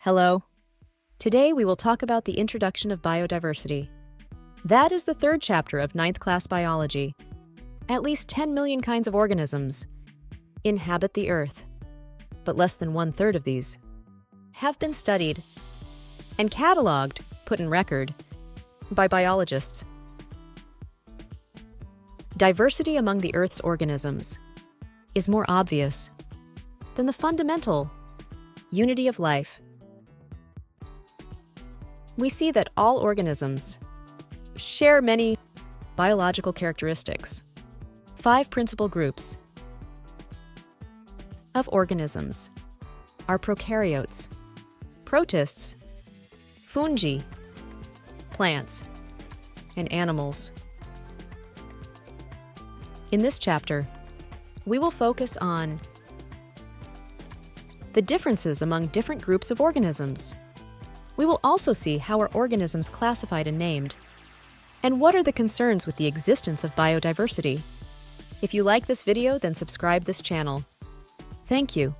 Hello. Today we will talk about the introduction of biodiversity. That is the third chapter of 9th class biology. At least 10 million kinds of organisms inhabit the Earth, but less than 1/3 of these have been studied and catalogued, put in record, by biologists. Diversity among the Earth's organisms is more obvious than the fundamental unity of life. We see that all organisms share many biological characteristics. 5 principal groups of organisms are prokaryotes, protists, fungi, plants, and animals. In this chapter, we will focus on the differences among different groups of organisms. We will also see how are organisms classified and named, and what are the concerns with the existence of biodiversity. If you like this video, then subscribe this channel. Thank you.